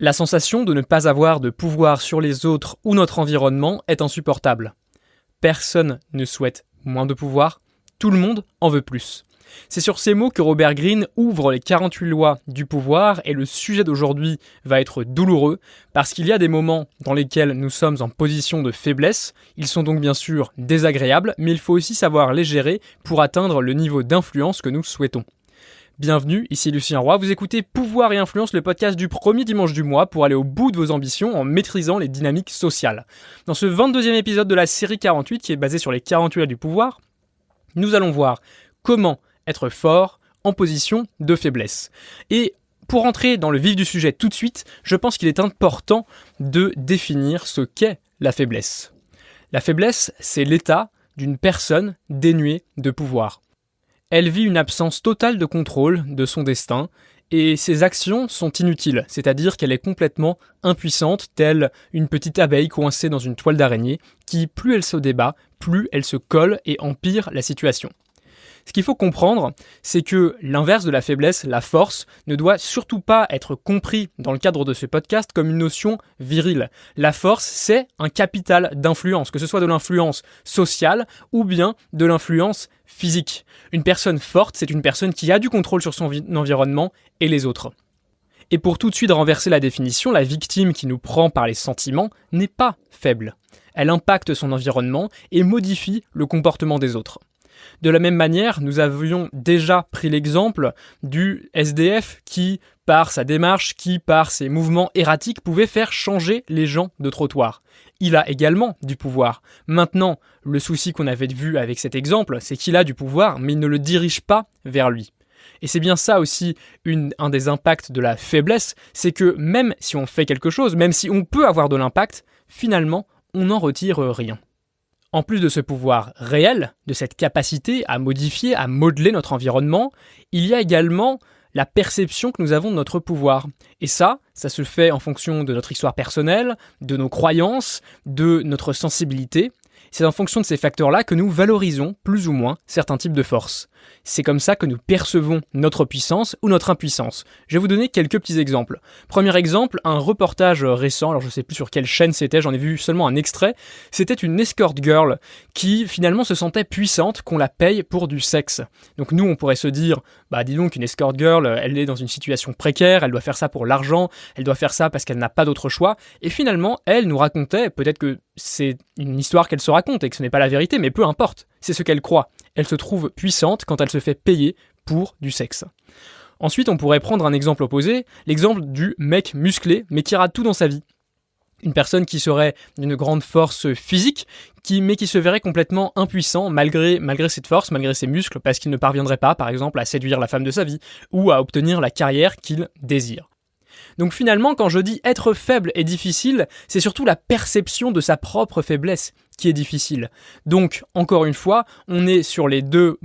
La sensation de ne pas avoir de pouvoir sur les autres ou notre environnement est insupportable. Personne ne souhaite moins de pouvoir, tout le monde en veut plus. C'est sur ces mots que Robert Greene ouvre les 48 lois du pouvoir et le sujet d'aujourd'hui va être douloureux parce qu'il y a des moments dans lesquels nous sommes en position de faiblesse, ils sont donc bien sûr désagréables, mais il faut aussi savoir les gérer pour atteindre le niveau d'influence que nous souhaitons. Bienvenue, ici Lucien Roy, vous écoutez Pouvoir et Influence, le podcast du premier dimanche du mois pour aller au bout de vos ambitions en maîtrisant les dynamiques sociales. Dans ce 22e épisode de la série 48 qui est basé sur les 48 lois du pouvoir, nous allons voir comment être fort en position de faiblesse. Et pour entrer dans le vif du sujet tout de suite, je pense qu'il est important de définir ce qu'est la faiblesse. La faiblesse, c'est l'état d'une personne dénuée de pouvoir. Elle vit une absence totale de contrôle de son destin et ses actions sont inutiles, c'est-à-dire qu'elle est complètement impuissante, telle une petite abeille coincée dans une toile d'araignée qui, plus elle se débat, plus elle se colle et empire la situation. Ce qu'il faut comprendre, c'est que l'inverse de la faiblesse, la force, ne doit surtout pas être compris dans le cadre de ce podcast comme une notion virile. La force, c'est un capital d'influence, que ce soit de l'influence sociale ou bien de l'influence physique. Une personne forte, c'est une personne qui a du contrôle sur son environnement et les autres. Et pour tout de suite renverser la définition, la victime qui nous prend par les sentiments n'est pas faible. Elle impacte son environnement et modifie le comportement des autres. De la même manière, nous avions déjà pris l'exemple du SDF qui, par sa démarche, qui, par ses mouvements erratiques, pouvait faire changer les gens de trottoir. Il a également du pouvoir. Maintenant, le souci qu'on avait vu avec cet exemple, c'est qu'il a du pouvoir, mais il ne le dirige pas vers lui. Et c'est bien ça aussi un des impacts de la faiblesse, c'est que même si on fait quelque chose, même si on peut avoir de l'impact, finalement, on n'en retire rien. En plus de ce pouvoir réel, de cette capacité à modifier, à modeler notre environnement, il y a également la perception que nous avons de notre pouvoir. Et ça se fait en fonction de notre histoire personnelle, de nos croyances, de notre sensibilité. C'est en fonction de ces facteurs-là que nous valorisons plus ou moins certains types de forces. C'est comme ça que nous percevons notre puissance ou notre impuissance. Je vais vous donner quelques petits exemples. Premier exemple, un reportage récent, alors je ne sais plus sur quelle chaîne c'était, j'en ai vu seulement un extrait. C'était une escort girl qui finalement se sentait puissante qu'on la paye pour du sexe. Donc nous on pourrait se dire, dis donc une escort girl, elle est dans une situation précaire, elle doit faire ça pour l'argent, elle doit faire ça parce qu'elle n'a pas d'autre choix. Et finalement, elle nous racontait, peut-être que c'est une histoire qu'elle se raconte et que ce n'est pas la vérité, mais peu importe, c'est ce qu'elle croit. Elle se trouve puissante quand elle se fait payer pour du sexe. Ensuite, on pourrait prendre un exemple opposé, l'exemple du mec musclé, mais qui rate tout dans sa vie. Une personne qui serait d'une grande force physique, mais qui se verrait complètement impuissant malgré cette force, malgré ses muscles, parce qu'il ne parviendrait pas, par exemple, à séduire la femme de sa vie, ou à obtenir la carrière qu'il désire. Donc finalement, quand je dis être faible est difficile, c'est surtout la perception de sa propre faiblesse qui est difficile. Donc, encore une fois, on est sur les deux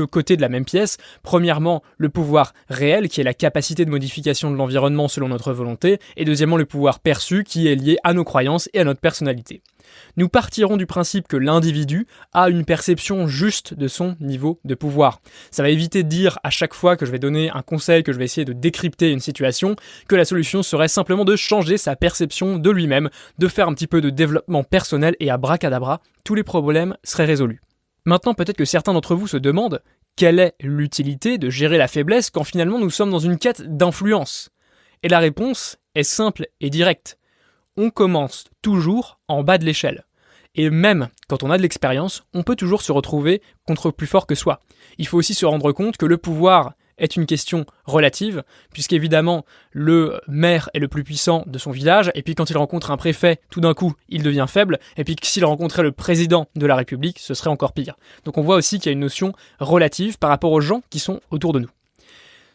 côtés de la même pièce. Premièrement, le pouvoir réel, qui est la capacité de modification de l'environnement selon notre volonté, et deuxièmement, le pouvoir perçu, qui est lié à nos croyances et à notre personnalité. Nous partirons du principe que l'individu a une perception juste de son niveau de pouvoir. Ça va éviter de dire à chaque fois que je vais donner un conseil, que je vais essayer de décrypter une situation, que la solution serait simplement de changer sa perception de lui-même, de faire un petit peu de développement personnel et à bracadabra, tous les problèmes seraient résolus. Maintenant, peut-être que certains d'entre vous se demandent quelle est l'utilité de gérer la faiblesse quand finalement nous sommes dans une quête d'influence. Et la réponse est simple et directe. On commence toujours en bas de l'échelle. Et même quand on a de l'expérience, on peut toujours se retrouver contre plus fort que soi. Il faut aussi se rendre compte que le pouvoir est une question relative, puisqu'évidemment, le maire est le plus puissant de son village, et puis quand il rencontre un préfet, tout d'un coup, il devient faible, et puis s'il rencontrait le président de la République, ce serait encore pire. Donc on voit aussi qu'il y a une notion relative par rapport aux gens qui sont autour de nous.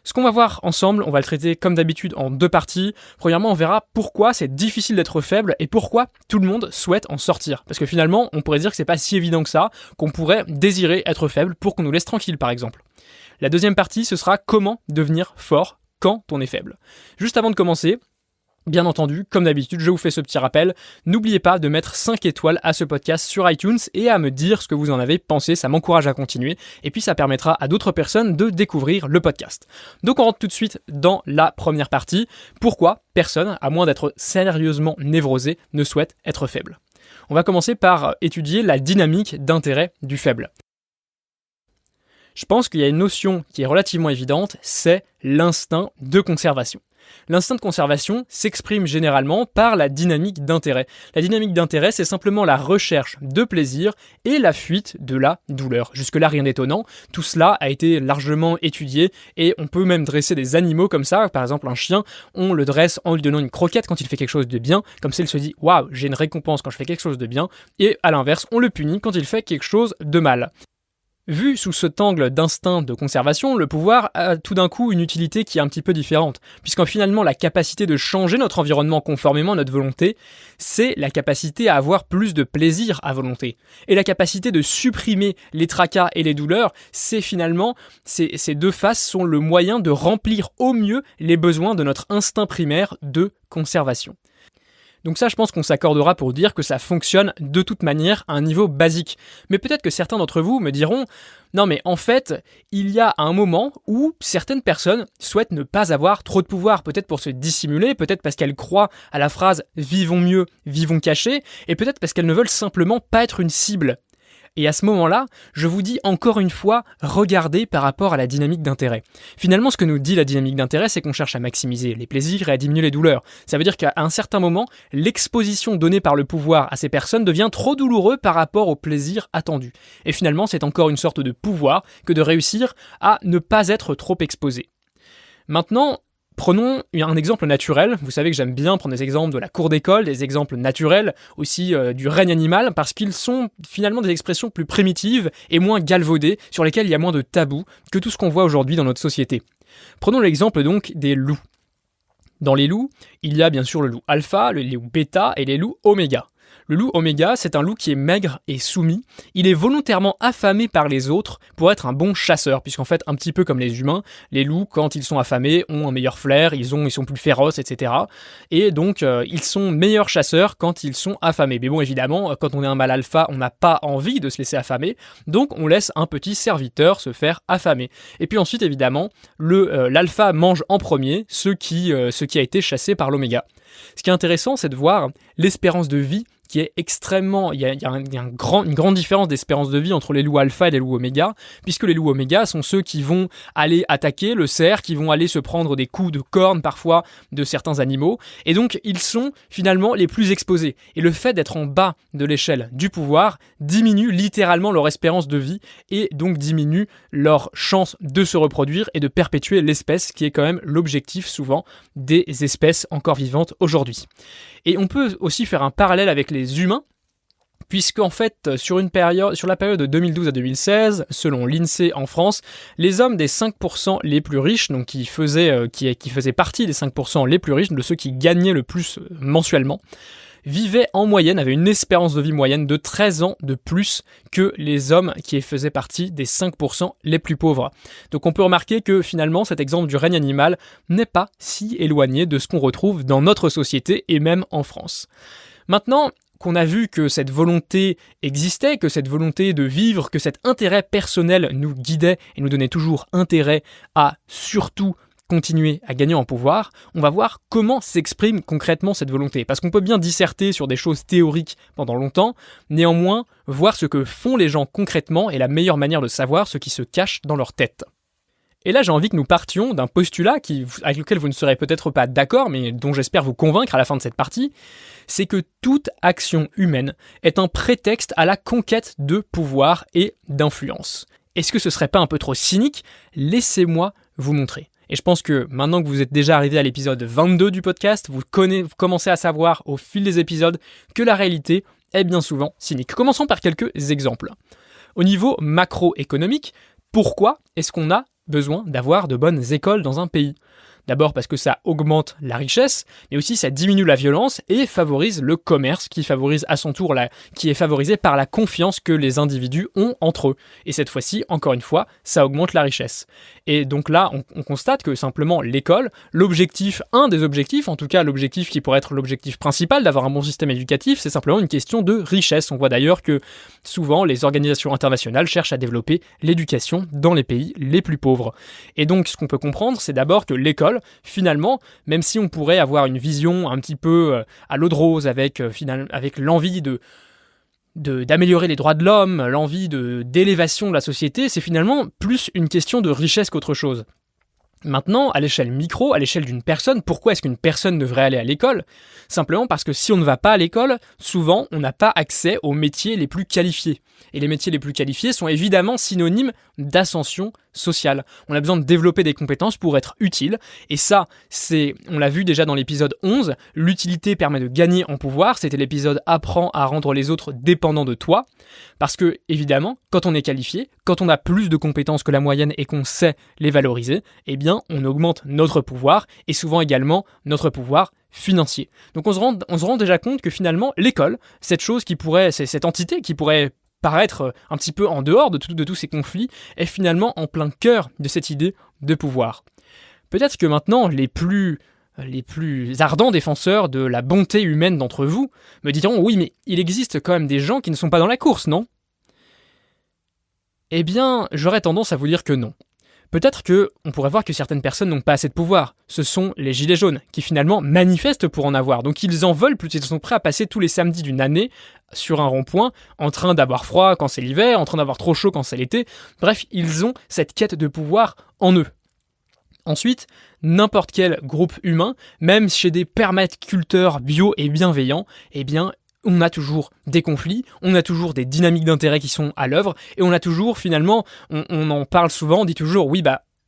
Ce qu'on va voir ensemble, on va le traiter comme d'habitude en deux parties. Premièrement, on verra pourquoi c'est difficile d'être faible et pourquoi tout le monde souhaite en sortir. Parce que finalement, on pourrait dire que c'est pas si évident que ça, qu'on pourrait désirer être faible pour qu'on nous laisse tranquille, par exemple. La deuxième partie, ce sera comment devenir fort quand on est faible. Juste avant de commencer, Bien entendu, comme d'habitude, je vous fais ce petit rappel, n'oubliez pas de mettre 5 étoiles à ce podcast sur iTunes et à me dire ce que vous en avez pensé, ça m'encourage à continuer et puis ça permettra à d'autres personnes de découvrir le podcast. Donc on rentre tout de suite dans la première partie. Pourquoi personne, à moins d'être sérieusement névrosé, ne souhaite être faible ? On va commencer par étudier la dynamique d'intérêt du faible. Je pense qu'il y a une notion qui est relativement évidente, c'est l'instinct de conservation. L'instinct de conservation s'exprime généralement par la dynamique d'intérêt. La dynamique d'intérêt, c'est simplement la recherche de plaisir et la fuite de la douleur. Jusque-là, rien d'étonnant. Tout cela a été largement étudié et on peut même dresser des animaux comme ça. Par exemple, un chien, on le dresse en lui donnant une croquette quand il fait quelque chose de bien. Comme ça, il se dit « Waouh, j'ai une récompense quand je fais quelque chose de bien ». Et à l'inverse, on le punit quand il fait quelque chose de mal. Vu sous cet angle d'instinct de conservation, le pouvoir a tout d'un coup une utilité qui est un petit peu différente, puisqu'en finalement la capacité de changer notre environnement conformément à notre volonté, c'est la capacité à avoir plus de plaisir à volonté. Et la capacité de supprimer les tracas et les douleurs, c'est finalement, ces deux faces sont le moyen de remplir au mieux les besoins de notre instinct primaire de conservation. Donc ça, je pense qu'on s'accordera pour dire que ça fonctionne de toute manière à un niveau basique. Mais peut-être que certains d'entre vous me diront « Non mais en fait, il y a un moment où certaines personnes souhaitent ne pas avoir trop de pouvoir, peut-être pour se dissimuler, peut-être parce qu'elles croient à la phrase « vivons mieux, vivons cachés » et peut-être parce qu'elles ne veulent simplement pas être une cible. » Et à ce moment-là, je vous dis encore une fois, regardez par rapport à la dynamique d'intérêt. Finalement, ce que nous dit la dynamique d'intérêt, c'est qu'on cherche à maximiser les plaisirs et à diminuer les douleurs. Ça veut dire qu'à un certain moment, l'exposition donnée par le pouvoir à ces personnes devient trop douloureux par rapport au plaisir attendu. Et finalement, c'est encore une sorte de pouvoir que de réussir à ne pas être trop exposé. Maintenant, prenons un exemple naturel. Vous savez que j'aime bien prendre des exemples de la cour d'école, des exemples naturels, aussi du règne animal, parce qu'ils sont finalement des expressions plus primitives et moins galvaudées, sur lesquelles il y a moins de tabous que tout ce qu'on voit aujourd'hui dans notre société. Prenons l'exemple donc des loups. Dans les loups, il y a bien sûr le loup alpha, le loup bêta et les loups oméga. Le loup oméga, c'est un loup qui est maigre et soumis. Il est volontairement affamé par les autres pour être un bon chasseur, puisqu'en fait, un petit peu comme les humains, les loups, quand ils sont affamés, ont un meilleur flair, ils sont plus féroces, etc. Et donc, ils sont meilleurs chasseurs quand ils sont affamés. Mais bon, évidemment, quand on est un mâle alpha, on n'a pas envie de se laisser affamer, donc on laisse un petit serviteur se faire affamer. Et puis ensuite, évidemment, l'alpha mange en premier ce qui a été chassé par l'oméga. Ce qui est intéressant, c'est de voir l'espérance de vie qui est extrêmement... Il y a une grande différence d'espérance de vie entre les loups alpha et les loups oméga, puisque les loups oméga sont ceux qui vont aller attaquer le cerf, qui vont aller se prendre des coups de cornes parfois de certains animaux, et donc ils sont finalement les plus exposés. Et le fait d'être en bas de l'échelle du pouvoir diminue littéralement leur espérance de vie, et donc diminue leur chance de se reproduire et de perpétuer l'espèce, qui est quand même l'objectif souvent des espèces encore vivantes aujourd'hui. Et on peut aussi faire un parallèle avec les humains, puisqu'en fait, sur la période de 2012 à 2016, selon l'INSEE en France, les hommes des 5% les plus riches, donc qui faisaient partie des 5% les plus riches, de ceux qui gagnaient le plus mensuellement, vivaient en moyenne, avaient une espérance de vie moyenne de 13 ans de plus que les hommes qui faisaient partie des 5% les plus pauvres. Donc on peut remarquer que finalement cet exemple du règne animal n'est pas si éloigné de ce qu'on retrouve dans notre société et même en France. Maintenant qu'on a vu que cette volonté existait, que cette volonté de vivre, que cet intérêt personnel nous guidait et nous donnait toujours intérêt à surtout continuer à gagner en pouvoir, on va voir comment s'exprime concrètement cette volonté. Parce qu'on peut bien disserter sur des choses théoriques pendant longtemps, néanmoins, voir ce que font les gens concrètement est la meilleure manière de savoir ce qui se cache dans leur tête. Et là, j'ai envie que nous partions d'un postulat avec lequel vous ne serez peut-être pas d'accord, mais dont j'espère vous convaincre à la fin de cette partie, c'est que toute action humaine est un prétexte à la conquête de pouvoir et d'influence. Est-ce que ce serait pas un peu trop cynique ? Laissez-moi vous montrer. Et je pense que maintenant que vous êtes déjà arrivé à l'épisode 22 du podcast, vous commencez à savoir au fil des épisodes que la réalité est bien souvent cynique. Commençons par quelques exemples. Au niveau macroéconomique, pourquoi est-ce qu'on a besoin d'avoir de bonnes écoles dans un pays ? D'abord parce que ça augmente la richesse, mais aussi ça diminue la violence et favorise le commerce qui favorise à son tour qui est favorisé par la confiance que les individus ont entre eux. Et cette fois-ci, encore une fois, ça augmente la richesse. Et donc là, on constate que simplement l'école, un des objectifs, en tout cas l'objectif qui pourrait être l'objectif principal d'avoir un bon système éducatif, c'est simplement une question de richesse. On voit d'ailleurs que souvent les organisations internationales cherchent à développer l'éducation dans les pays les plus pauvres. Et donc ce qu'on peut comprendre, c'est d'abord que l'école, finalement, même si on pourrait avoir une vision un petit peu à l'eau de rose avec l'envie d'améliorer les droits de l'homme, l'envie d'élévation de la société, c'est finalement plus une question de richesse qu'autre chose. Maintenant, à l'échelle micro, à l'échelle d'une personne, pourquoi est-ce qu'une personne devrait aller à l'école ? Simplement parce que si on ne va pas à l'école, souvent on n'a pas accès aux métiers les plus qualifiés. Et les métiers les plus qualifiés sont évidemment synonymes d'ascension sociale. On a besoin de développer des compétences pour être utile. Et ça, on l'a vu déjà dans l'épisode 11, l'utilité permet de gagner en pouvoir. C'était l'épisode « Apprends à rendre les autres dépendants de toi ». Parce que, évidemment, quand on est qualifié, quand on a plus de compétences que la moyenne et qu'on sait les valoriser, eh bien, on augmente notre pouvoir et souvent également notre pouvoir financier. Donc on se rend déjà compte que finalement, l'école, cette entité qui pourrait paraître un petit peu en dehors de tous ces conflits, est finalement en plein cœur de cette idée de pouvoir. Peut-être que maintenant, les plus ardents défenseurs de la bonté humaine d'entre vous me diront « Oui, mais il existe quand même des gens qui ne sont pas dans la course, non ?» Eh bien, j'aurais tendance à vous dire que non. Peut-être qu'on pourrait voir que certaines personnes n'ont pas assez de pouvoir. Ce sont les gilets jaunes, qui finalement manifestent pour en avoir. Donc ils en veulent plus, ils sont prêts à passer tous les samedis d'une année sur un rond-point, en train d'avoir froid quand c'est l'hiver, en train d'avoir trop chaud quand c'est l'été. Bref, ils ont cette quête de pouvoir en eux. Ensuite, n'importe quel groupe humain, même chez des permaculteurs bio et bienveillants, eh bien, on a toujours des conflits, on a toujours des dynamiques d'intérêt qui sont à l'œuvre, et on a toujours, finalement, on en parle souvent, on dit toujours, oui,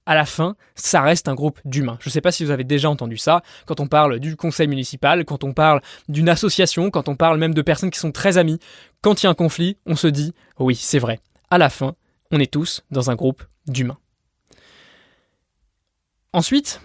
à la fin, ça reste un groupe d'humains. Je ne sais pas si vous avez déjà entendu ça, quand on parle du conseil municipal, quand on parle d'une association, quand on parle même de personnes qui sont très amies. Quand il y a un conflit, on se dit, oui, c'est vrai, à la fin, on est tous dans un groupe d'humains. Ensuite,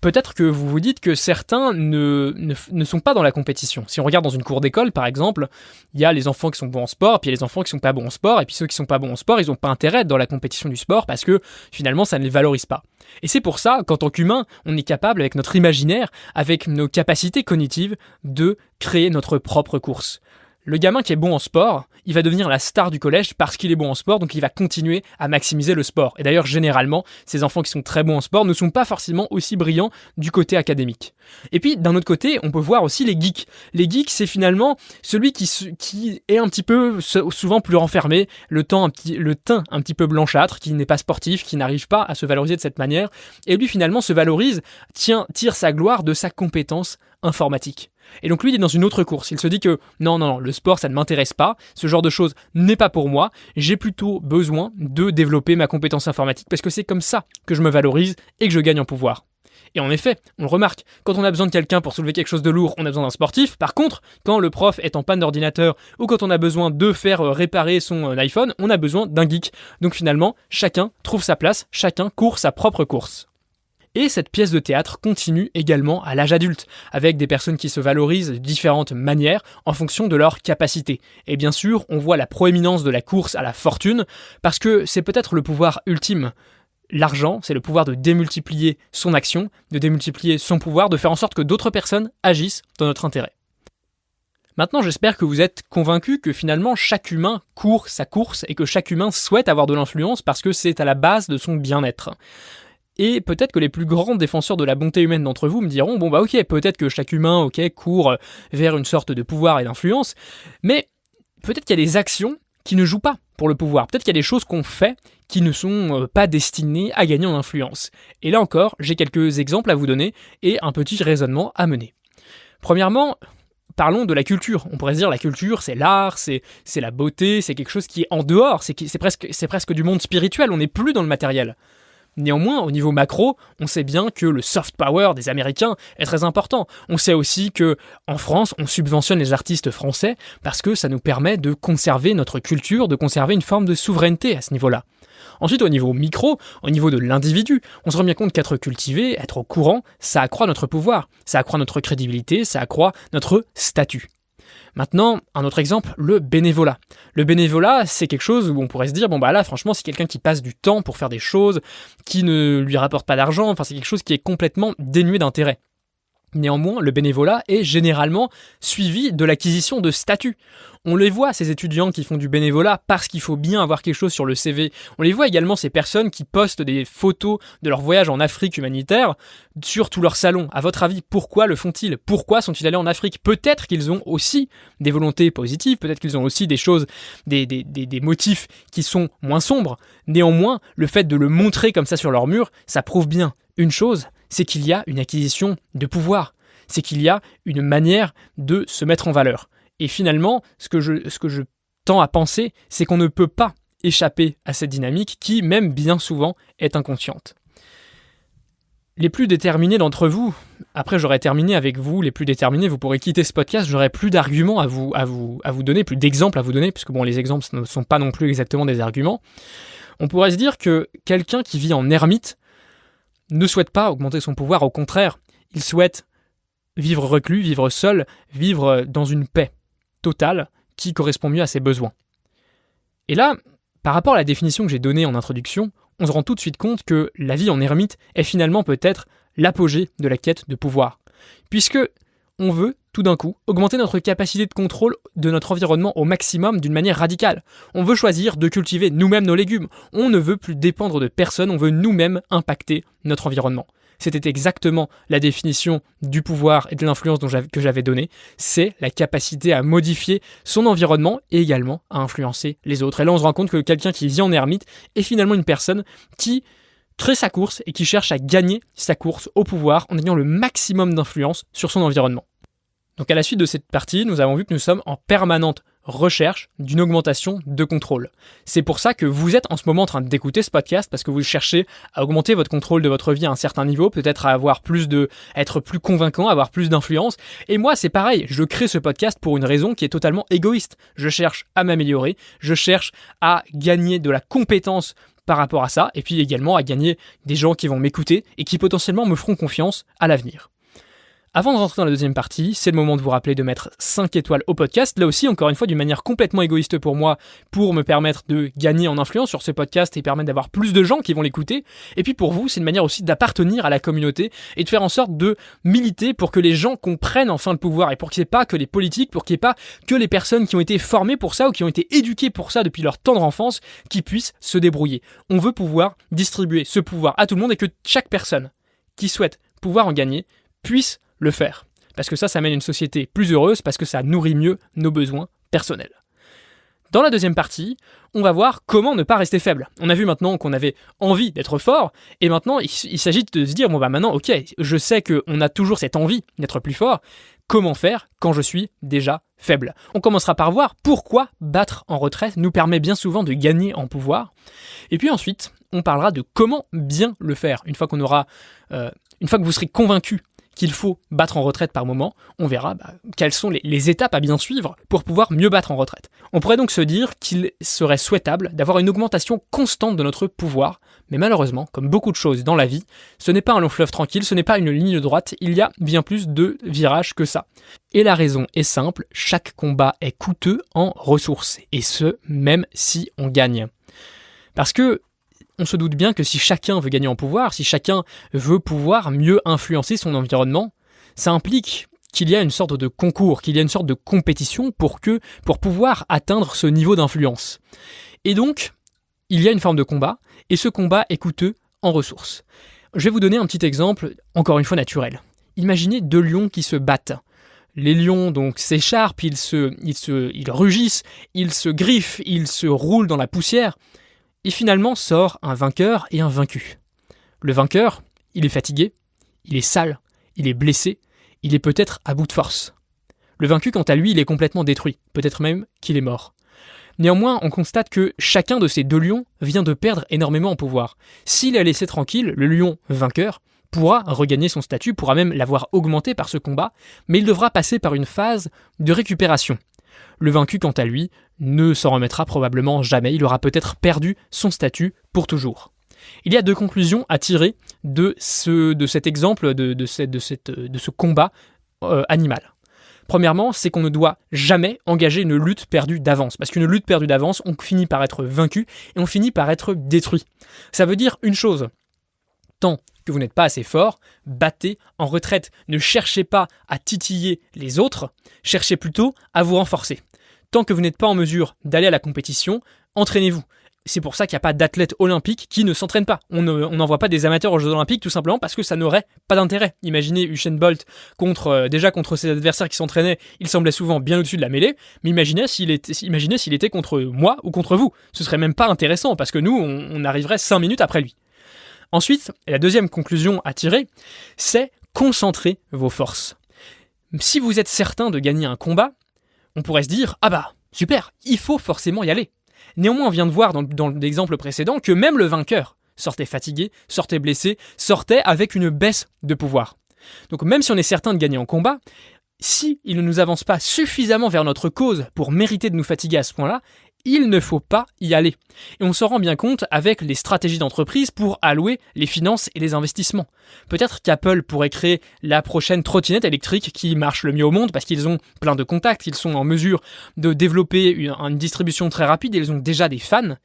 peut-être que vous vous dites que certains ne sont pas dans la compétition. Si on regarde dans une cour d'école, par exemple, il y a les enfants qui sont bons en sport, puis il y a les enfants qui sont pas bons en sport, et puis ceux qui sont pas bons en sport, ils n'ont pas intérêt à être dans la compétition du sport parce que finalement, ça ne les valorise pas. Et c'est pour ça qu'en tant qu'humain, on est capable, avec notre imaginaire, avec nos capacités cognitives, de créer notre propre course. Le gamin qui est bon en sport, il va devenir la star du collège parce qu'il est bon en sport, donc il va continuer à maximiser le sport. Et d'ailleurs, généralement, ces enfants qui sont très bons en sport ne sont pas forcément aussi brillants du côté académique. Et puis, d'un autre côté, on peut voir aussi les geeks. Les geeks, c'est finalement celui qui est un petit peu, souvent plus renfermé, le teint un petit peu blanchâtre, qui n'est pas sportif, qui n'arrive pas à se valoriser de cette manière. Et lui, finalement, se valorise, tire sa gloire de sa compétence informatique. Et donc lui, il est dans une autre course. Il se dit que non, le sport, ça ne m'intéresse pas. Ce genre de choses n'est pas pour moi. J'ai plutôt besoin de développer ma compétence informatique parce que c'est comme ça que je me valorise et que je gagne en pouvoir. Et en effet, on le remarque, quand on a besoin de quelqu'un pour soulever quelque chose de lourd, on a besoin d'un sportif. Par contre, quand le prof est en panne d'ordinateur ou quand on a besoin de faire réparer son iPhone, on a besoin d'un geek. Donc finalement, chacun trouve sa place, chacun court sa propre course. Et cette pièce de théâtre continue également à l'âge adulte, avec des personnes qui se valorisent de différentes manières en fonction de leurs capacités. Et bien sûr, on voit la proéminence de la course à la fortune, parce que c'est peut-être le pouvoir ultime. L'argent, c'est le pouvoir de démultiplier son action, de démultiplier son pouvoir, de faire en sorte que d'autres personnes agissent dans notre intérêt. Maintenant, j'espère que vous êtes convaincus que finalement chaque humain court sa course et que chaque humain souhaite avoir de l'influence parce que c'est à la base de son bien-être. Et peut-être que les plus grands défenseurs de la bonté humaine d'entre vous me diront « Bon ok, peut-être que chaque humain court vers une sorte de pouvoir et d'influence, mais peut-être qu'il y a des actions qui ne jouent pas pour le pouvoir. Peut-être qu'il y a des choses qu'on fait qui ne sont pas destinées à gagner en influence. » Et là encore, j'ai quelques exemples à vous donner et un petit raisonnement à mener. Premièrement, parlons de la culture. On pourrait se dire la culture, c'est l'art, c'est la beauté, c'est quelque chose qui est en dehors, c'est presque du monde spirituel, on n'est plus dans le matériel. Néanmoins, au niveau macro, on sait bien que le soft power des Américains est très important. On sait aussi que en France, on subventionne les artistes français parce que ça nous permet de conserver notre culture, de conserver une forme de souveraineté à ce niveau-là. Ensuite, au niveau micro, au niveau de l'individu, on se rend bien compte qu'être cultivé, être au courant, ça accroît notre pouvoir, ça accroît notre crédibilité, ça accroît notre statut. Maintenant, un autre exemple, le bénévolat. Le bénévolat, c'est quelque chose où on pourrait se dire, bon bah là, franchement, c'est quelqu'un qui passe du temps pour faire des choses, qui ne lui rapporte pas d'argent, enfin c'est quelque chose qui est complètement dénué d'intérêt. Néanmoins, le bénévolat est généralement suivi de l'acquisition de statut. On les voit, ces étudiants qui font du bénévolat parce qu'il faut bien avoir quelque chose sur le CV. On les voit également, ces personnes qui postent des photos de leur voyage en Afrique humanitaire sur tout leur salon. À votre avis, pourquoi le font-ils ? Pourquoi sont-ils allés en Afrique ? Peut-être qu'ils ont aussi des volontés positives, peut-être qu'ils ont aussi des choses, des motifs qui sont moins sombres. Néanmoins, le fait de le montrer comme ça sur leur mur, ça prouve bien une chose, c'est qu'il y a une acquisition de pouvoir, c'est qu'il y a une manière de se mettre en valeur. Et finalement, ce que je tends à penser, c'est qu'on ne peut pas échapper à cette dynamique qui, même bien souvent, est inconsciente. Les plus déterminés d'entre vous, après j'aurai terminé avec vous, les plus déterminés, vous pourrez quitter ce podcast, j'aurai plus d'arguments à vous donner, plus d'exemples à vous donner, puisque bon, les exemples ne sont pas non plus exactement des arguments. On pourrait se dire que quelqu'un qui vit en ermite ne souhaite pas augmenter son pouvoir, au contraire, il souhaite vivre reclus, vivre seul, vivre dans une paix totale qui correspond mieux à ses besoins. Et là, par rapport à la définition que j'ai donnée en introduction, on se rend tout de suite compte que la vie en ermite est finalement peut-être l'apogée de la quête de pouvoir. Puisque on veut, tout d'un coup, augmenter notre capacité de contrôle de notre environnement au maximum d'une manière radicale. On veut choisir de cultiver nous-mêmes nos légumes. On ne veut plus dépendre de personne, on veut nous-mêmes impacter notre environnement. C'était exactement la définition du pouvoir et de l'influence que j'avais donnée. C'est la capacité à modifier son environnement et également à influencer les autres. Et là, on se rend compte que quelqu'un qui vit en ermite est finalement une personne qui crée sa course et qui cherche à gagner sa course au pouvoir en ayant le maximum d'influence sur son environnement. Donc à la suite de cette partie, nous avons vu que nous sommes en permanente recherche d'une augmentation de contrôle. C'est pour ça que vous êtes en ce moment en train d'écouter ce podcast, parce que vous cherchez à augmenter votre contrôle de votre vie à un certain niveau, peut-être à avoir être plus convaincant, avoir plus d'influence. Et moi, c'est pareil, je crée ce podcast pour une raison qui est totalement égoïste. Je cherche à m'améliorer, je cherche à gagner de la compétence par rapport à ça, et puis également à gagner des gens qui vont m'écouter et qui potentiellement me feront confiance à l'avenir. Avant de rentrer dans la deuxième partie, c'est le moment de vous rappeler de mettre 5 étoiles au podcast. Là aussi, encore une fois, d'une manière complètement égoïste pour moi, pour me permettre de gagner en influence sur ce podcast et permettre d'avoir plus de gens qui vont l'écouter. Et puis pour vous, c'est une manière aussi d'appartenir à la communauté et de faire en sorte de militer pour que les gens comprennent enfin le pouvoir et pour qu'il n'y ait pas que les politiques, pour qu'il n'y ait pas que les personnes qui ont été formées pour ça ou qui ont été éduquées pour ça depuis leur tendre enfance qui puissent se débrouiller. On veut pouvoir distribuer ce pouvoir à tout le monde et que chaque personne qui souhaite pouvoir en gagner puisse le faire. Parce que ça mène une société plus heureuse, parce que ça nourrit mieux nos besoins personnels. Dans la deuxième partie, on va voir comment ne pas rester faible. On a vu maintenant qu'on avait envie d'être fort, et maintenant il s'agit de se dire, bon bah maintenant, ok, je sais qu'on a toujours cette envie d'être plus fort, comment faire quand je suis déjà faible ? On commencera par voir pourquoi battre en retraite nous permet bien souvent de gagner en pouvoir, et puis ensuite, on parlera de comment bien le faire. Une fois que vous serez convaincu qu'il faut battre en retraite par moment, on verra quelles sont les étapes à bien suivre pour pouvoir mieux battre en retraite. On pourrait donc se dire qu'il serait souhaitable d'avoir une augmentation constante de notre pouvoir, mais malheureusement, comme beaucoup de choses dans la vie, ce n'est pas un long fleuve tranquille, ce n'est pas une ligne droite, il y a bien plus de virages que ça. Et la raison est simple, chaque combat est coûteux en ressources, et ce, même si on gagne. Parce que on se doute bien que si chacun veut gagner en pouvoir, si chacun veut pouvoir mieux influencer son environnement, ça implique qu'il y a une sorte de concours, qu'il y a une sorte de compétition pour pouvoir atteindre ce niveau d'influence. Et donc, il y a une forme de combat, et ce combat est coûteux en ressources. Je vais vous donner un petit exemple, encore une fois naturel. Imaginez 2 lions qui se battent. Les lions donc s'écharpent, ils rugissent, ils se griffent, ils se roulent dans la poussière. Et finalement sort un vainqueur et un vaincu. Le vainqueur, il est fatigué, il est sale, il est blessé, il est peut-être à bout de force. Le vaincu, quant à lui, il est complètement détruit, peut-être même qu'il est mort. Néanmoins, on constate que chacun de ces 2 lions vient de perdre énormément en pouvoir. S'il est laissé tranquille, le lion vainqueur pourra regagner son statut, pourra même l'avoir augmenté par ce combat, mais il devra passer par une phase de récupération. Le vaincu, quant à lui, ne s'en remettra probablement jamais. Il aura peut-être perdu son statut pour toujours. Il y a 2 conclusions à tirer de cet exemple, de ce combat animal. Premièrement, c'est qu'on ne doit jamais engager une lutte perdue d'avance. Parce qu'une lutte perdue d'avance, on finit par être vaincu et on finit par être détruit. Ça veut dire une chose. Tant que vous n'êtes pas assez fort, battez en retraite. Ne cherchez pas à titiller les autres, cherchez plutôt à vous renforcer. Tant que vous n'êtes pas en mesure d'aller à la compétition, entraînez-vous. C'est pour ça qu'il n'y a pas d'athlètes olympiques qui ne s'entraînent pas. On n'envoie pas des amateurs aux Jeux Olympiques tout simplement parce que ça n'aurait pas d'intérêt. Imaginez Usain Bolt contre ses adversaires qui s'entraînaient, il semblait souvent bien au-dessus de la mêlée, mais imaginez s'il était contre moi ou contre vous. Ce serait même pas intéressant parce que nous, on arriverait 5 minutes après lui. Ensuite, la deuxième conclusion à tirer, c'est concentrer vos forces. Si vous êtes certain de gagner un combat, on pourrait se dire « Ah bah, super, il faut forcément y aller ». Néanmoins, on vient de voir dans l'exemple précédent que même le vainqueur sortait fatigué, sortait blessé, sortait avec une baisse de pouvoir. Donc même si on est certain de gagner en combat, si il ne nous avance pas suffisamment vers notre cause pour mériter de nous fatiguer à ce point-là, il ne faut pas y aller. Et on s'en rend bien compte avec les stratégies d'entreprise pour allouer les finances et les investissements. Peut-être qu'Apple pourrait créer la prochaine trottinette électrique qui marche le mieux au monde parce qu'ils ont plein de contacts, ils sont en mesure de développer une distribution très rapide et ils ont déjà des fans.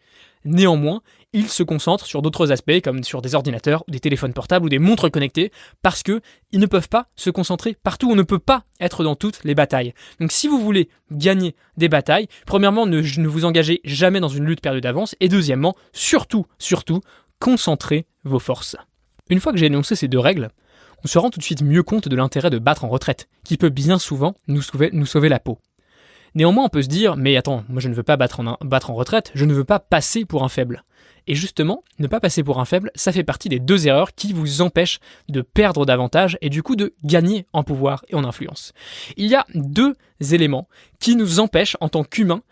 Néanmoins, ils se concentrent sur d'autres aspects comme sur des ordinateurs, des téléphones portables ou des montres connectées parce qu'ils ne peuvent pas se concentrer partout. On ne peut pas être dans toutes les batailles. Donc si vous voulez gagner des batailles, premièrement, ne vous engagez jamais dans une lutte perdue d'avance et deuxièmement, surtout, concentrez vos forces. Une fois que j'ai énoncé ces 2 règles, on se rend tout de suite mieux compte de l'intérêt de battre en retraite, qui peut bien souvent nous sauver la peau. Néanmoins, on peut se dire, mais attends, moi je ne veux pas battre en retraite, je ne veux pas passer pour un faible. Et justement, ne pas passer pour un faible, ça fait partie des 2 erreurs qui vous empêchent de perdre davantage et du coup de gagner en pouvoir et en influence. Il y a 2 éléments qui nous empêchent en tant qu'humains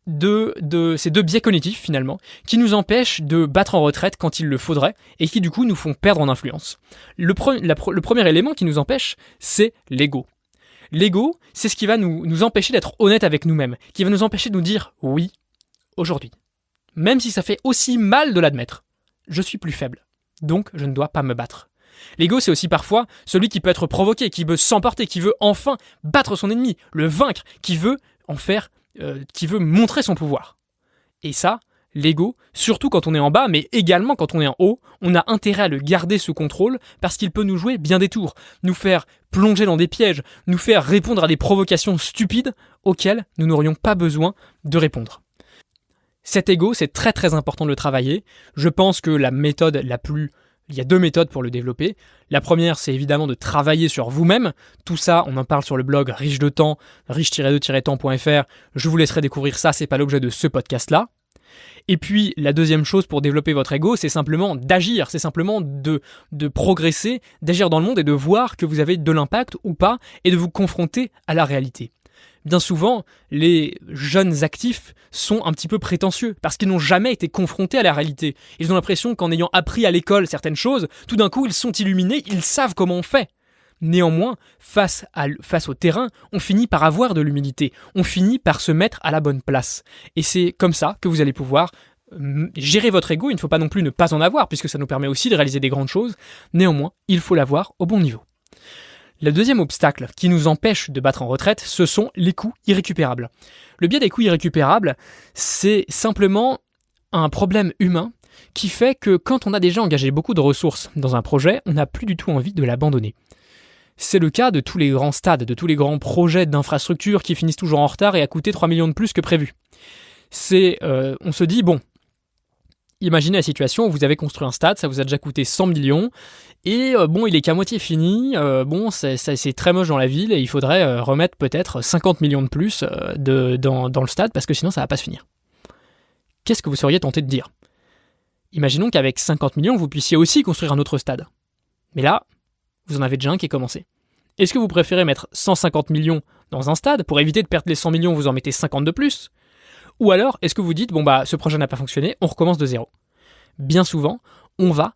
de ces 2 biais cognitifs finalement, qui nous empêchent de battre en retraite quand il le faudrait et qui du coup nous font perdre en influence. Le premier élément qui nous empêche, c'est l'ego. L'ego, c'est ce qui va nous empêcher d'être honnête avec nous-mêmes, qui va nous empêcher de nous dire « oui, aujourd'hui ». Même si ça fait aussi mal de l'admettre. Je suis plus faible, donc je ne dois pas me battre. L'ego, c'est aussi parfois celui qui peut être provoqué, qui veut s'emporter, qui veut enfin battre son ennemi, le vaincre, qui veut montrer son pouvoir. Et ça, l'ego, surtout quand on est en bas, mais également quand on est en haut, on a intérêt à le garder sous contrôle parce qu'il peut nous jouer bien des tours, nous faire plonger dans des pièges, nous faire répondre à des provocations stupides auxquelles nous n'aurions pas besoin de répondre. Cet ego, c'est très très important de le travailler. Je pense que il y a 2 méthodes pour le développer. La première, c'est évidemment de travailler sur vous-même. Tout ça, on en parle sur le blog riche de temps, riche-de-temps.fr. Je vous laisserai découvrir ça, c'est pas l'objet de ce podcast-là. Et puis, la deuxième chose pour développer votre ego, c'est simplement d'agir, c'est simplement de progresser, d'agir dans le monde et de voir que vous avez de l'impact ou pas et de vous confronter à la réalité. Bien souvent, les jeunes actifs sont un petit peu prétentieux parce qu'ils n'ont jamais été confrontés à la réalité. Ils ont l'impression qu'en ayant appris à l'école certaines choses, tout d'un coup ils sont illuminés, ils savent comment on fait. Néanmoins, face au terrain, on finit par avoir de l'humilité, on finit par se mettre à la bonne place. Et c'est comme ça que vous allez pouvoir gérer votre ego. Il ne faut pas non plus ne pas en avoir puisque ça nous permet aussi de réaliser des grandes choses. Néanmoins, il faut l'avoir au bon niveau. Le deuxième obstacle qui nous empêche de battre en retraite, ce sont les coûts irrécupérables. Le biais des coûts irrécupérables, c'est simplement un problème humain qui fait que quand on a déjà engagé beaucoup de ressources dans un projet, on n'a plus du tout envie de l'abandonner. C'est le cas de tous les grands stades, de tous les grands projets d'infrastructure qui finissent toujours en retard et à coûter 3 millions de plus que prévu. On se dit, bon, imaginez la situation où vous avez construit un stade, ça vous a déjà coûté 100 millions, et il est qu'à moitié fini, c'est très moche dans la ville, et il faudrait remettre peut-être 50 millions de plus dans le stade, parce que sinon ça va pas se finir. Qu'est-ce que vous seriez tenté de dire ? Imaginons qu'avec 50 millions, vous puissiez aussi construire un autre stade. Mais là, vous en avez déjà un qui est commencé. Est-ce que vous préférez mettre 150 millions dans un stade, pour éviter de perdre les 100 millions, vous en mettez 50 de plus ? Ou alors, est-ce que vous dites, ce projet n'a pas fonctionné, on recommence de zéro ? Bien souvent, on va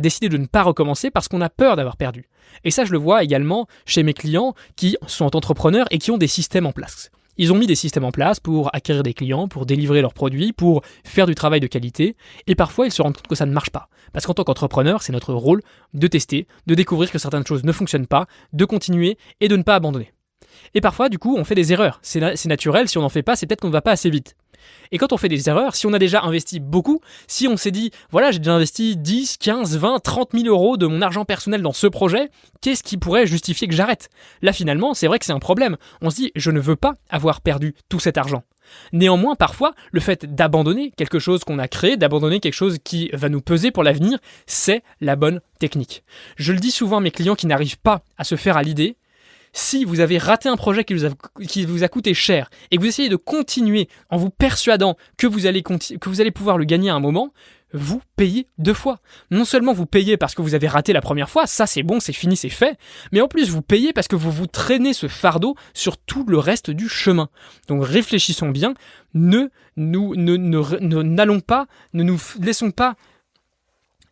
décider de ne pas recommencer parce qu'on a peur d'avoir perdu. Et ça, je le vois également chez mes clients qui sont entrepreneurs et qui ont des systèmes en place. Ils ont mis des systèmes en place pour acquérir des clients, pour délivrer leurs produits, pour faire du travail de qualité, et parfois ils se rendent compte que ça ne marche pas. Parce qu'en tant qu'entrepreneur, c'est notre rôle de tester, de découvrir que certaines choses ne fonctionnent pas, de continuer et de ne pas abandonner. Et parfois, du coup, on fait des erreurs. C'est naturel, si on n'en fait pas, c'est peut-être qu'on ne va pas assez vite. Et quand on fait des erreurs, si on a déjà investi beaucoup, si on s'est dit, voilà, j'ai déjà investi 10, 15, 20, 30 000 euros de mon argent personnel dans ce projet, qu'est-ce qui pourrait justifier que j'arrête ? Là, finalement, c'est vrai que c'est un problème. On se dit, je ne veux pas avoir perdu tout cet argent. Néanmoins, parfois, le fait d'abandonner quelque chose qu'on a créé, d'abandonner quelque chose qui va nous peser pour l'avenir, c'est la bonne technique. Je le dis souvent à mes clients qui n'arrivent pas à se faire à l'idée. Si vous avez raté un projet qui vous a coûté cher et que vous essayez de continuer en vous persuadant que vous allez pouvoir le gagner à un moment, vous payez 2 fois. Non seulement vous payez parce que vous avez raté la première fois, ça c'est bon, c'est fini, c'est fait, mais en plus vous payez parce que vous vous traînez ce fardeau sur tout le reste du chemin. Donc réfléchissons bien, ne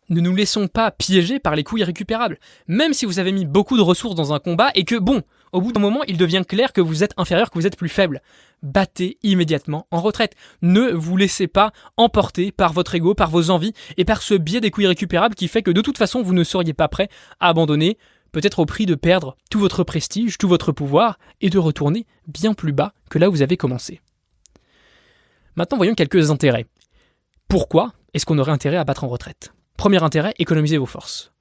nous laissons pas piéger par les coûts irrécupérables. Même si vous avez mis beaucoup de ressources dans un combat et que, au bout d'un moment, il devient clair que vous êtes inférieur, que vous êtes plus faible, battez immédiatement en retraite. Ne vous laissez pas emporter par votre ego, par vos envies et par ce biais des coûts irrécupérables qui fait que de toute façon, vous ne seriez pas prêt à abandonner, peut-être au prix de perdre tout votre prestige, tout votre pouvoir et de retourner bien plus bas que là où vous avez commencé. Maintenant, voyons quelques intérêts. Pourquoi est-ce qu'on aurait intérêt à battre en retraite ? Premier intérêt, économiser vos forces.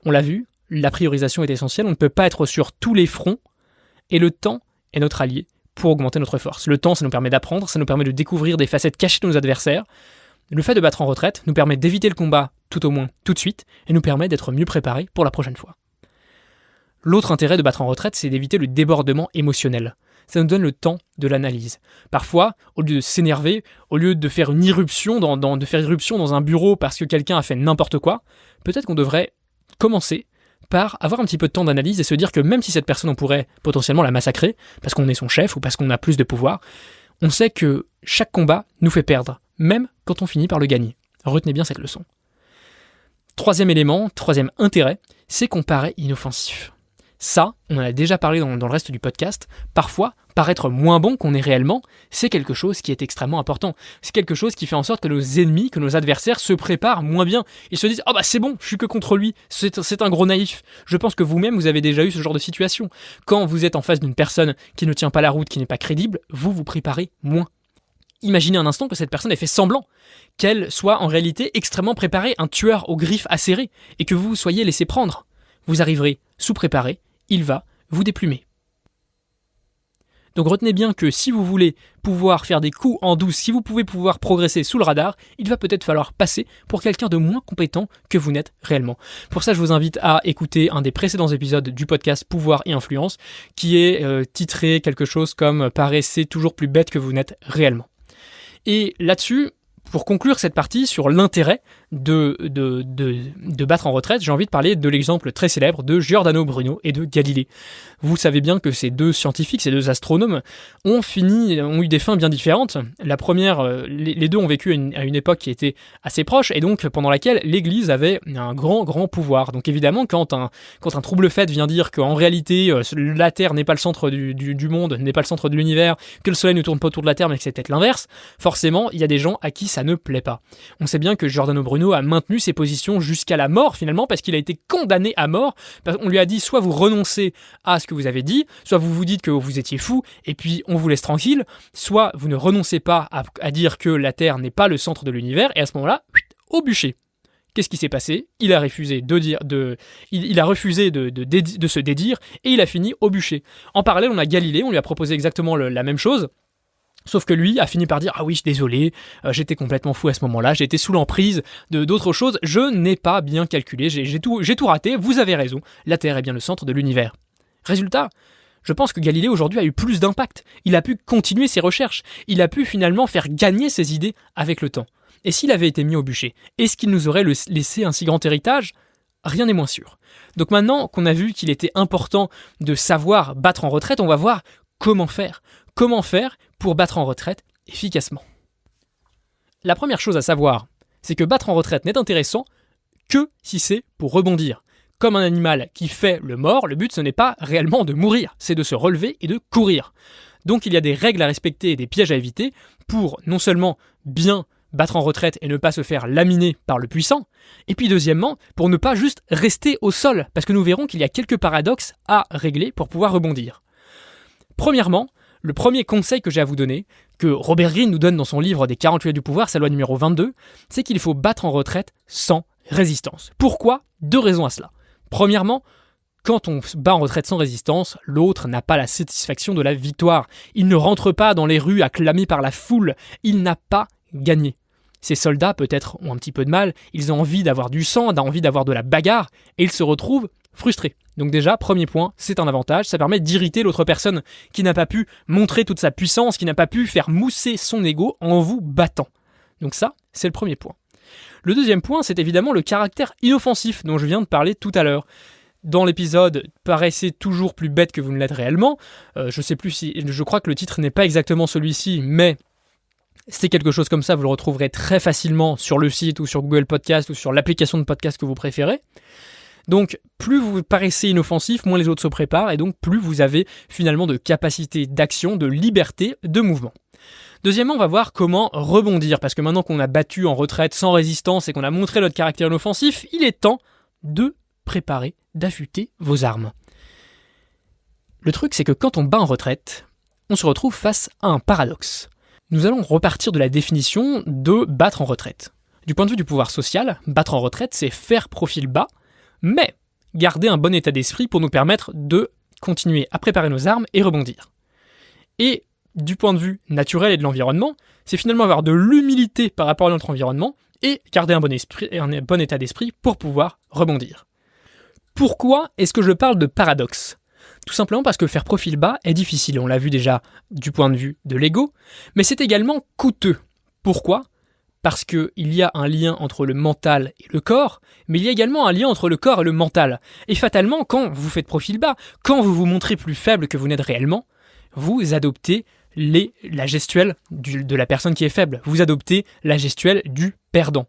On l'a vu, la priorisation est essentielle, on ne peut pas être sur tous les fronts, et le temps est notre allié pour augmenter notre force. Le temps, ça nous permet d'apprendre, ça nous permet de découvrir des facettes cachées de nos adversaires. Le fait de battre en retraite nous permet d'éviter le combat, tout au moins tout de suite, et nous permet d'être mieux préparés pour la prochaine fois. L'autre intérêt de battre en retraite, c'est d'éviter le débordement émotionnel. Ça nous donne le temps de l'analyse. Parfois, au lieu de s'énerver, au lieu de faire une irruption dans un bureau parce que quelqu'un a fait n'importe quoi, peut-être qu'on devrait commencer par avoir un petit peu de temps d'analyse et se dire que même si cette personne, on pourrait potentiellement la massacrer, parce qu'on est son chef ou parce qu'on a plus de pouvoir, on sait que chaque combat nous fait perdre, même quand on finit par le gagner. Retenez bien cette leçon. Troisième élément, troisième intérêt, c'est qu'on paraît inoffensif. Ça, on en a déjà parlé dans le reste du podcast, parfois, paraître moins bon qu'on est réellement, c'est quelque chose qui est extrêmement important. C'est quelque chose qui fait en sorte que nos ennemis, que nos adversaires se préparent moins bien. Ils se disent « Ah bah c'est bon, je suis que contre lui, c'est un gros naïf ». Je pense que vous-même, vous avez déjà eu ce genre de situation. Quand vous êtes en face d'une personne qui ne tient pas la route, qui n'est pas crédible, vous vous préparez moins. Imaginez un instant que cette personne ait fait semblant, qu'elle soit en réalité extrêmement préparée, un tueur aux griffes acérées, et que vous soyez laissé prendre. Vous arriverez sous-préparé, il va vous déplumer. Donc retenez bien que si vous voulez pouvoir faire des coups en douce, si vous pouvez pouvoir progresser sous le radar, il va peut-être falloir passer pour quelqu'un de moins compétent que vous n'êtes réellement. Pour ça, je vous invite à écouter un des précédents épisodes du podcast Pouvoir et Influence, qui est titré quelque chose comme « Paraissez toujours plus bête que vous n'êtes réellement ». Et là-dessus, pour conclure cette partie sur l'intérêt de battre en retraite, j'ai envie de parler de l'exemple très célèbre de Giordano Bruno et de Galilée. Vous savez bien que ces deux scientifiques, ces deux astronomes, ont eu des fins bien différentes. La première, les deux ont vécu à une époque qui était assez proche et donc pendant laquelle l'Église avait un grand pouvoir. Donc évidemment, quand un trouble fait vient dire qu'en réalité, la Terre n'est pas le centre du monde, n'est pas le centre de l'univers, que le Soleil ne tourne pas autour de la Terre, mais que c'est peut-être l'inverse, forcément, il y a des gens à qui ça ne plaît pas. On sait bien que Giordano Bruno a maintenu ses positions jusqu'à la mort finalement parce qu'il a été condamné à mort. On lui a dit soit vous renoncez à ce que vous avez dit, soit vous vous dites que vous étiez fou et puis on vous laisse tranquille, soit vous ne renoncez pas à dire que la Terre n'est pas le centre de l'univers et à ce moment-là, au bûcher. Qu'est-ce qui s'est passé ? Il a refusé de se dédire et il a fini au bûcher. En parallèle, on a Galilée, on lui a proposé exactement la même chose. Sauf que lui a fini par dire « Ah oui, je suis désolé, j'étais complètement fou à ce moment-là, j'ai été sous l'emprise d'autres choses, je n'ai pas bien calculé, j'ai tout raté, vous avez raison, la Terre est bien le centre de l'univers. » Résultat, je pense que Galilée aujourd'hui a eu plus d'impact, il a pu continuer ses recherches, il a pu finalement faire gagner ses idées avec le temps. Et s'il avait été mis au bûcher, est-ce qu'il nous aurait laissé un si grand héritage ? Rien n'est moins sûr. Donc maintenant qu'on a vu qu'il était important de savoir battre en retraite, on va voir comment faire. Comment faire pour battre en retraite efficacement ? La première chose à savoir, c'est que battre en retraite n'est intéressant que si c'est pour rebondir. Comme un animal qui fait le mort, le but ce n'est pas réellement de mourir, c'est de se relever et de courir. Donc il y a des règles à respecter et des pièges à éviter pour non seulement bien battre en retraite et ne pas se faire laminer par le puissant, et puis deuxièmement, pour ne pas juste rester au sol, parce que nous verrons qu'il y a quelques paradoxes à régler pour pouvoir rebondir. Premièrement, le premier conseil que j'ai à vous donner, que Robert Greene nous donne dans son livre des 48 du pouvoir, sa loi numéro 22, c'est qu'il faut battre en retraite sans résistance. Pourquoi ? 2 raisons à cela. Premièrement, quand on se bat en retraite sans résistance, l'autre n'a pas la satisfaction de la victoire. Il ne rentre pas dans les rues acclamé par la foule. Il n'a pas gagné. Ces soldats, peut-être, ont un petit peu de mal. Ils ont envie d'avoir du sang, ont envie d'avoir de la bagarre, et ils se retrouvent frustrés. Donc déjà, premier point, c'est un avantage. Ça permet d'irriter l'autre personne qui n'a pas pu montrer toute sa puissance, qui n'a pas pu faire mousser son ego en vous battant. Donc ça, c'est le premier point. Le deuxième point, c'est évidemment le caractère inoffensif dont je viens de parler tout à l'heure. Dans l'épisode « Paraissez toujours plus bête que vous ne l'êtes réellement », je crois que le titre n'est pas exactement celui-ci, mais c'est quelque chose comme ça, vous le retrouverez très facilement sur le site ou sur Google Podcast ou sur l'application de podcast que vous préférez. Donc, plus vous paraissez inoffensif, moins les autres se préparent, et donc plus vous avez finalement de capacité d'action, de liberté, de mouvement. Deuxièmement, on va voir comment rebondir, parce que maintenant qu'on a battu en retraite sans résistance et qu'on a montré notre caractère inoffensif, il est temps de préparer, d'affûter vos armes. Le truc, c'est que quand on bat en retraite, on se retrouve face à un paradoxe. Nous allons repartir de la définition de battre en retraite. Du point de vue du pouvoir social, battre en retraite, c'est faire profil bas, mais garder un bon état d'esprit pour nous permettre de continuer à préparer nos armes et rebondir. Et du point de vue naturel et de l'environnement, c'est finalement avoir de l'humilité par rapport à notre environnement et garder un bon état d'esprit pour pouvoir rebondir. Pourquoi est-ce que je parle de paradoxe ? Tout simplement parce que faire profil bas est difficile, on l'a vu déjà du point de vue de l'ego, mais c'est également coûteux. Pourquoi ? Parce qu'il y a un lien entre le mental et le corps, mais il y a également un lien entre le corps et le mental. Et fatalement, quand vous faites profil bas, quand vous vous montrez plus faible que vous n'êtes réellement, vous adoptez la gestuelle de la personne qui est faible. Vous adoptez la gestuelle du perdant.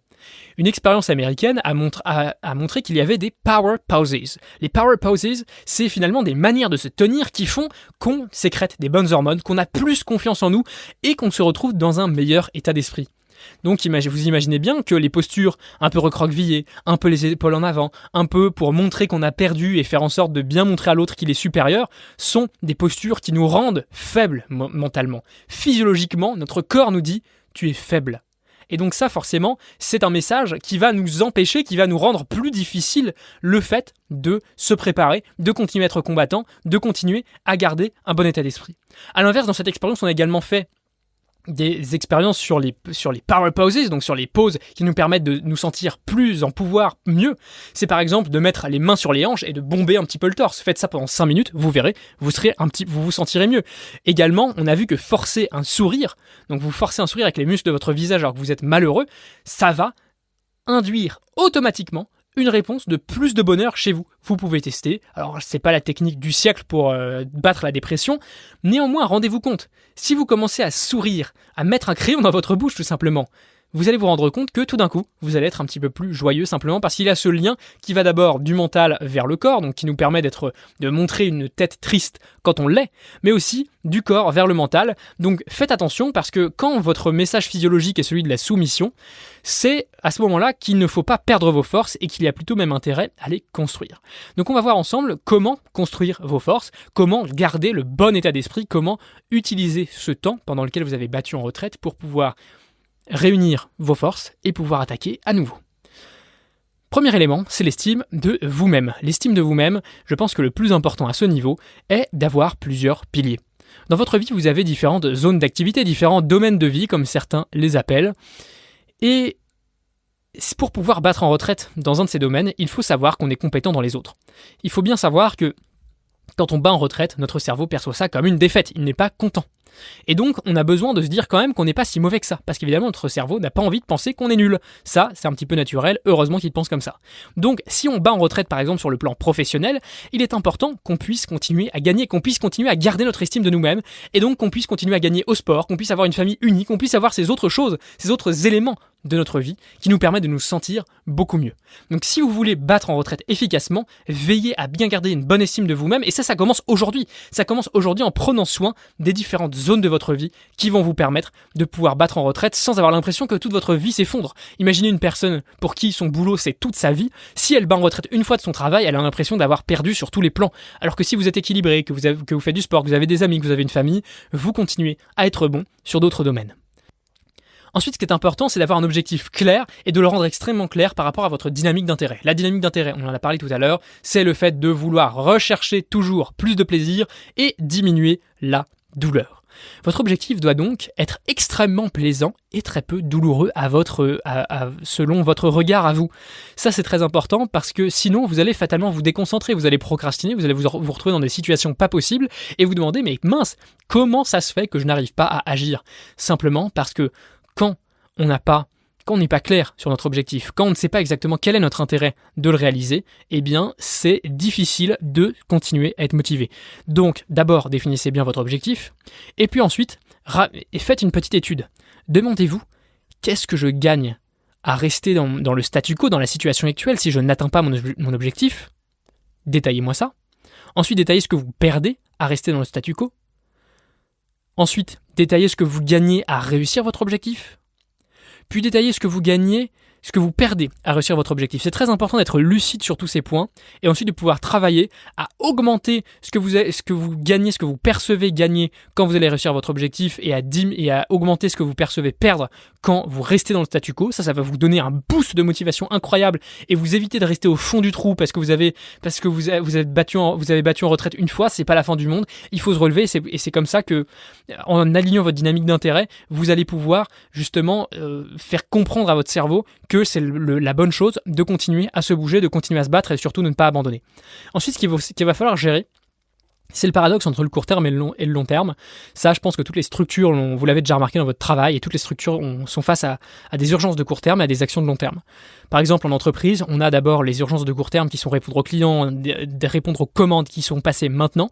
Une expérience américaine a montré qu'il y avait des power poses. Les power poses, c'est finalement des manières de se tenir qui font qu'on sécrète des bonnes hormones, qu'on a plus confiance en nous et qu'on se retrouve dans un meilleur état d'esprit. Donc vous imaginez bien que les postures un peu recroquevillées, un peu les épaules en avant, un peu pour montrer qu'on a perdu et faire en sorte de bien montrer à l'autre qu'il est supérieur, sont des postures qui nous rendent faibles mentalement. Physiologiquement, notre corps nous dit « tu es faible ». Et donc ça, forcément, c'est un message qui va nous empêcher, qui va nous rendre plus difficile le fait de se préparer, de continuer à être combattant, de continuer à garder un bon état d'esprit. A l'inverse, dans cette expérience, on a également fait des expériences sur les power poses, donc sur les poses qui nous permettent de nous sentir plus en pouvoir, mieux. C'est par exemple de mettre les mains sur les hanches et de bomber un petit peu le torse. Faites ça pendant 5 minutes, vous verrez, vous vous sentirez mieux. Également, on a vu que forcer un sourire, donc vous forcez un sourire avec les muscles de votre visage alors que vous êtes malheureux, ça va induire automatiquement une réponse de plus de bonheur chez vous. Vous pouvez tester. Alors, c'est pas la technique du siècle pour battre la dépression. Néanmoins, rendez-vous compte. Si vous commencez à sourire, à mettre un crayon dans votre bouche tout simplement, vous allez vous rendre compte que tout d'un coup, vous allez être un petit peu plus joyeux simplement parce qu'il y a ce lien qui va d'abord du mental vers le corps, donc qui nous permet de montrer une tête triste quand on l'est, mais aussi du corps vers le mental. Donc faites attention parce que quand votre message physiologique est celui de la soumission, c'est à ce moment-là qu'il ne faut pas perdre vos forces et qu'il y a plutôt même intérêt à les construire. Donc on va voir ensemble comment construire vos forces, comment garder le bon état d'esprit, comment utiliser ce temps pendant lequel vous avez battu en retraite pour pouvoir réunir vos forces et pouvoir attaquer à nouveau. Premier élément, c'est l'estime de vous-même. L'estime de vous-même, je pense que le plus important à ce niveau est d'avoir plusieurs piliers. Dans votre vie, vous avez différentes zones d'activité, différents domaines de vie, comme certains les appellent. Et pour pouvoir battre en retraite dans un de ces domaines, il faut savoir qu'on est compétent dans les autres. Il faut bien savoir que quand on bat en retraite, notre cerveau perçoit ça comme une défaite, il n'est pas content. Et donc, on a besoin de se dire quand même qu'on n'est pas si mauvais que ça, parce qu'évidemment, notre cerveau n'a pas envie de penser qu'on est nul. Ça, c'est un petit peu naturel, heureusement qu'il pense comme ça. Donc, si on bat en retraite, par exemple, sur le plan professionnel, il est important qu'on puisse continuer à gagner, qu'on puisse continuer à garder notre estime de nous-mêmes, et donc qu'on puisse continuer à gagner au sport, qu'on puisse avoir une famille unie, qu'on puisse avoir ces autres choses, ces autres éléments de notre vie qui nous permet de nous sentir beaucoup mieux. Donc si vous voulez battre en retraite efficacement, veillez à bien garder une bonne estime de vous-même et ça commence aujourd'hui. Ça commence aujourd'hui en prenant soin des différentes zones de votre vie qui vont vous permettre de pouvoir battre en retraite sans avoir l'impression que toute votre vie s'effondre. Imaginez une personne pour qui son boulot c'est toute sa vie. Si elle bat en retraite une fois de son travail, elle a l'impression d'avoir perdu sur tous les plans. Alors que si vous êtes équilibré, que vous faites du sport, que vous avez des amis, que vous avez une famille, vous continuez à être bon sur d'autres domaines. Ensuite, ce qui est important, c'est d'avoir un objectif clair et de le rendre extrêmement clair par rapport à votre dynamique d'intérêt. La dynamique d'intérêt, on en a parlé tout à l'heure, c'est le fait de vouloir rechercher toujours plus de plaisir et diminuer la douleur. Votre objectif doit donc être extrêmement plaisant et très peu douloureux selon votre regard à vous. Ça, c'est très important parce que sinon, vous allez fatalement vous déconcentrer, vous allez procrastiner, vous allez vous retrouver dans des situations pas possibles et vous demander, mais mince, comment ça se fait que je n'arrive pas à agir ? Simplement parce que quand on n'est pas clair sur notre objectif, quand on ne sait pas exactement quel est notre intérêt de le réaliser, eh bien c'est difficile de continuer à être motivé. Donc d'abord définissez bien votre objectif, et puis ensuite faites une petite étude. Demandez-vous, qu'est-ce que je gagne à rester dans le statu quo, dans la situation actuelle si je n'atteins pas mon objectif ? Détaillez-moi ça. Ensuite détaillez ce que vous perdez à rester dans le statu quo. Ensuite, détaillez ce que vous gagnez à réussir votre objectif. Puis détaillez ce que vous gagnez, ce que vous perdez à réussir votre objectif. C'est très important d'être lucide sur tous ces points et ensuite de pouvoir travailler à augmenter ce que vous gagnez, ce que vous percevez gagner quand vous allez réussir votre objectif et à augmenter ce que vous percevez perdre quand vous restez dans le statu quo. Ça va vous donner un boost de motivation incroyable et vous éviter de rester au fond du trou parce que vous avez battu en retraite une fois. C'est pas la fin du monde. Il faut se relever et c'est comme ça que, en alignant votre dynamique d'intérêt, vous allez pouvoir justement faire comprendre à votre cerveau que c'est la bonne chose de continuer à se bouger, de continuer à se battre et surtout de ne pas abandonner. Ensuite, ce qu'il va falloir gérer, c'est le paradoxe entre le court terme et le long terme. Ça, je pense que toutes les structures, vous l'avez déjà remarqué dans votre travail, et toutes les structures sont face à des urgences de court terme et à des actions de long terme. Par exemple, en entreprise, on a d'abord les urgences de court terme qui sont répondre aux clients, répondre aux commandes qui sont passées maintenant,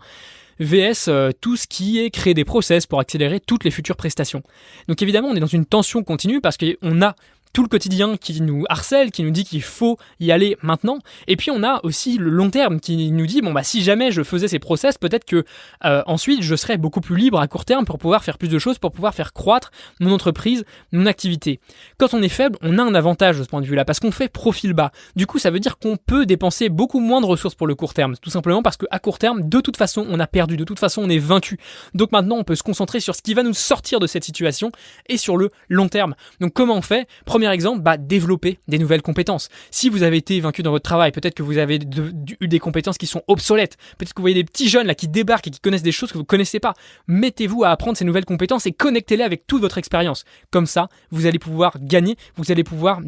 VS tout ce qui est créer des process pour accélérer toutes les futures prestations. Donc évidemment, on est dans une tension continue parce qu'on a tout le quotidien qui nous harcèle, qui nous dit qu'il faut y aller maintenant. Et puis on a aussi le long terme qui nous dit, si jamais je faisais ces process, peut-être que ensuite je serais beaucoup plus libre à court terme pour pouvoir faire plus de choses, pour pouvoir faire croître mon entreprise, mon activité. Quand on est faible, on a un avantage de ce point de vue-là, parce qu'on fait profil bas. Du coup, ça veut dire qu'on peut dépenser beaucoup moins de ressources pour le court terme, tout simplement parce qu'à court terme, de toute façon, on a perdu, de toute façon, on est vaincu. Donc maintenant, on peut se concentrer sur ce qui va nous sortir de cette situation et sur le long terme. Donc comment on fait ? Premier exemple, développer des nouvelles compétences. Si vous avez été vaincu dans votre travail, peut-être que vous avez eu des compétences qui sont obsolètes. Peut-être que vous voyez des petits jeunes là qui débarquent et qui connaissent des choses que vous ne connaissez pas. Mettez-vous à apprendre ces nouvelles compétences et connectez-les avec toute votre expérience. Comme ça, vous allez pouvoir gagner, vous allez pouvoir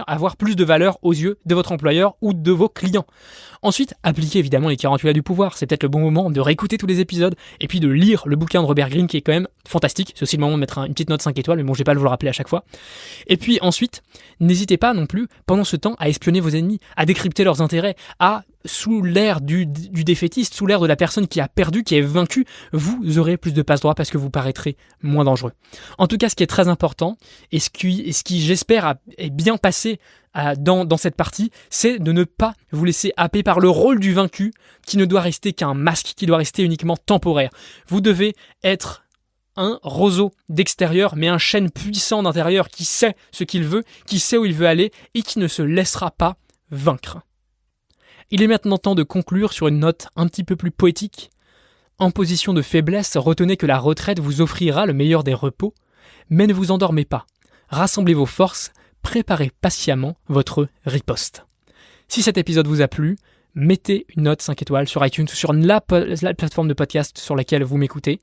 avoir plus de valeur aux yeux de votre employeur ou de vos clients. Ensuite, appliquez évidemment les 48 lois du pouvoir. C'est peut-être le bon moment de réécouter tous les épisodes et puis de lire le bouquin de Robert Greene qui est quand même fantastique. C'est aussi le moment de mettre une petite note 5 étoiles, mais bon, je vais pas vous le rappeler à chaque fois. Et puis ensuite, n'hésitez pas non plus, pendant ce temps, à espionner vos ennemis, à décrypter leurs intérêts, sous l'ère du défaitiste, sous l'ère de la personne qui a perdu, qui est vaincue, vous aurez plus de passe-droit parce que vous paraîtrez moins dangereux. En tout cas, ce qui est très important, et ce qui j'espère est bien passé dans cette partie, c'est de ne pas vous laisser happer par le rôle du vaincu qui ne doit rester qu'un masque, qui doit rester uniquement temporaire. Vous devez être un roseau d'extérieur, mais un chêne puissant d'intérieur qui sait ce qu'il veut, qui sait où il veut aller et qui ne se laissera pas vaincre. Il est maintenant temps de conclure sur une note un petit peu plus poétique. En position de faiblesse, retenez que la retraite vous offrira le meilleur des repos, mais ne vous endormez pas. Rassemblez vos forces, préparez patiemment votre riposte. Si cet épisode vous a plu, mettez une note 5 étoiles sur iTunes ou sur la plateforme de podcast sur laquelle vous m'écoutez.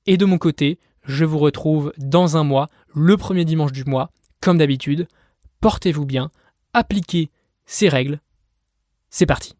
Et de mon côté, je vous retrouve dans un mois, le premier dimanche du mois, comme d'habitude. Portez-vous bien, appliquez ces règles. C'est parti.